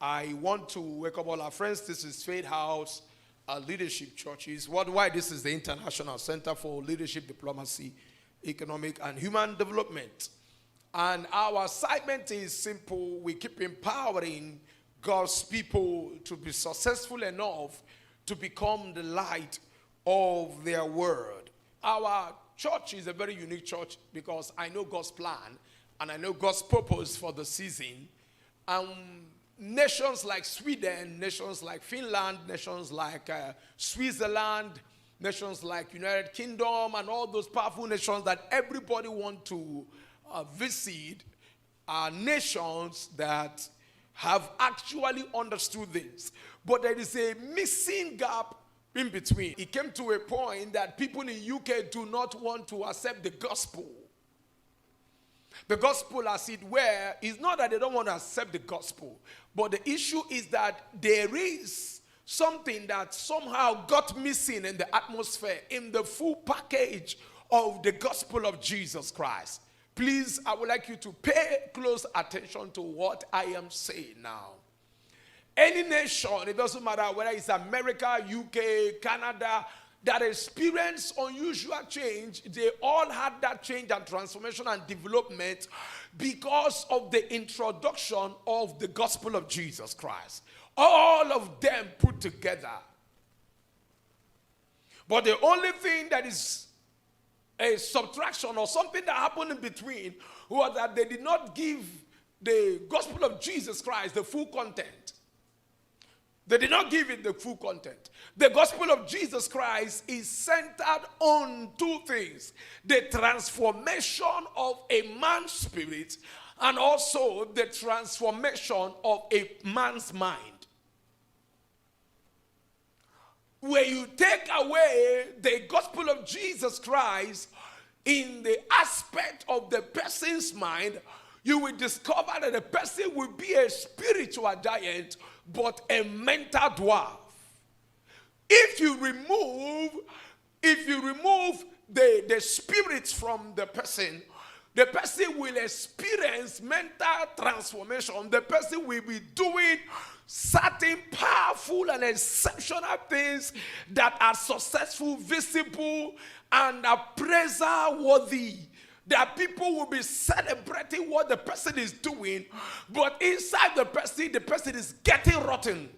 I want to welcome all our friends. This is Faithhouse Leadership Churches. Worldwide, this is the International Center for Leadership, Diplomacy, Economic, and Human Development. And our assignment is simple. We keep empowering God's people to be successful enough to become the light of their world. Our church is a very unique church because I know God's plan and I know God's purpose for the season. Nations like Sweden, nations like Finland, nations like Switzerland, nations like United Kingdom, and all those powerful nations that everybody wants to visit are nations that have actually understood this. But there is a missing gap in between. It came to a point that people in U.K. do not want to accept the gospel. The gospel, as it were, is not that they don't want to accept the gospel, but the issue is that there is something that somehow got missing in the atmosphere, in the full package of the gospel of Jesus Christ. Please, I would like you to pay close attention to what I am saying now. Any nation, it doesn't matter whether it's America, U.K., Canada, that experience unusual change, they all had that change and transformation and development because of the introduction of the gospel of Jesus Christ. All of them put together. But the only thing that is a subtraction or something that happened in between was that they did not give the gospel of Jesus Christ the full content. They did not give it the full content. The gospel of Jesus Christ is centered on two things: the transformation of a man's spirit and also the transformation of a man's mind. When you take away the gospel of Jesus Christ in the aspect of the person's mind, you will discover that the person will be a spiritual giant but a mental dwarf. If you remove the spirits from the person will experience mental transformation. The person will be doing certain powerful and exceptional things that are successful, visible, and appraisal worthy. That people will be celebrating what the person is doing, but inside the person is getting rotten.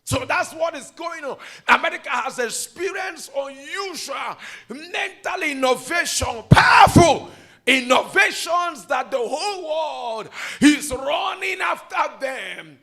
So that's what is going on. America has experienced unusual mental innovation, powerful innovations that the whole world is running after them.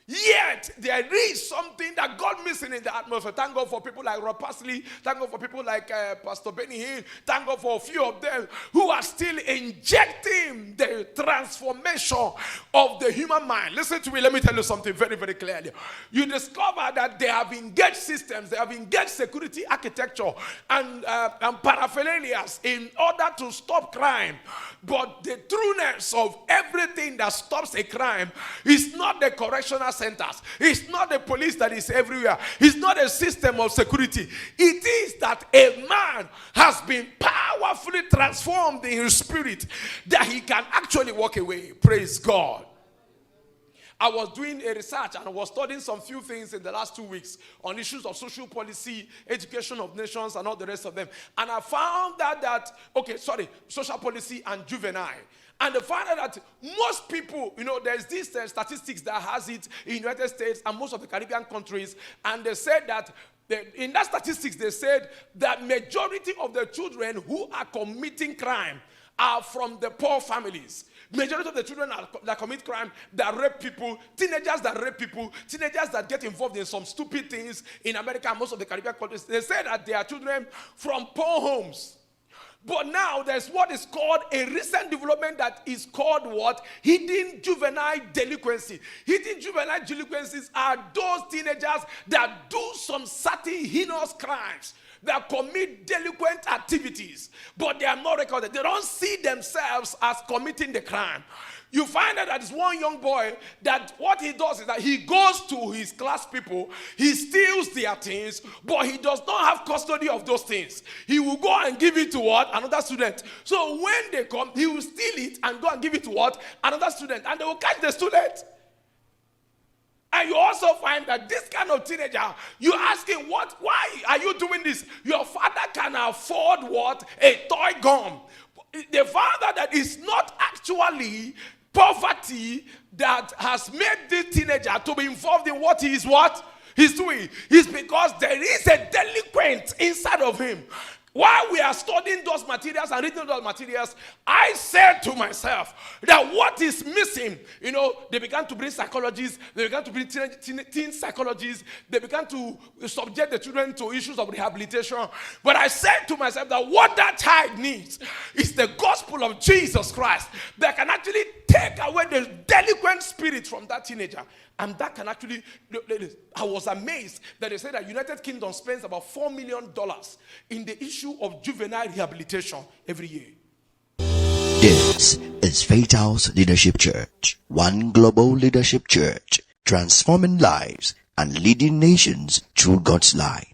Yet, there is something that God missing in the atmosphere. Thank God for people like Rob Parsley. Thank God for people like Pastor Benny Hill. Thank God for a few of them who are still injecting the transformation of the human mind. Listen to me. Let me tell you something very, very clearly. You discover that they have engaged systems. They have engaged security architecture and paraphernalias in order to stop crime. But the trueness of everything that stops a crime is not the correctional centers. It's not the police that is everywhere. It's not a system of security. It is that a man has been powerfully transformed in his spirit that he can actually walk away. Praise God. I was doing a research and I was studying some few things in the last 2 weeks on issues of social policy, education of nations, and all the rest of them. And I found social policy and juvenile. And I found out that most people, there's this statistics that has it in the United States and most of the Caribbean countries. And they said that in that statistics, they said that majority of the children who are committing crime are from the poor families. Majority of the children that commit crime, that rape people, teenagers that rape people, teenagers that get involved in some stupid things in America and most of the Caribbean countries, they say that they are children from poor homes. But now there's what is called a recent development that is called what? Hidden juvenile delinquency. Hidden juvenile delinquencies are those teenagers that do some certain heinous crimes, that commit delinquent activities, but they are not recorded. They don't see themselves as committing the crime. You find out that this one young boy, that what he does is that he goes to his class people, he steals their things, but he does not have custody of those things. He will go and give it to what? Another student. So when they come, he will steal it and go and give it to what? Another student. And they will catch the student. also find that this kind of teenager, you ask him, why are you doing this? Your father can afford what? A toy gun. The father that is not actually poverty that has made this teenager to be involved in what he's doing. It's because there is a delinquent inside of him. While we are studying those materials and reading those materials, I said to myself that what is missing, they began to bring psychologists, they began to bring teen psychologists, they began to subject the children to issues of rehabilitation. But I said to myself that what that child needs is the gospel of Jesus Christ that can actually take away the delinquent spirit from that teenager. And that can actually, I was amazed that they said that United Kingdom spends about $4 million in the issue of juvenile rehabilitation every year. This is Faithhouse Leadership Church, one global leadership church, transforming lives and leading nations through God's light.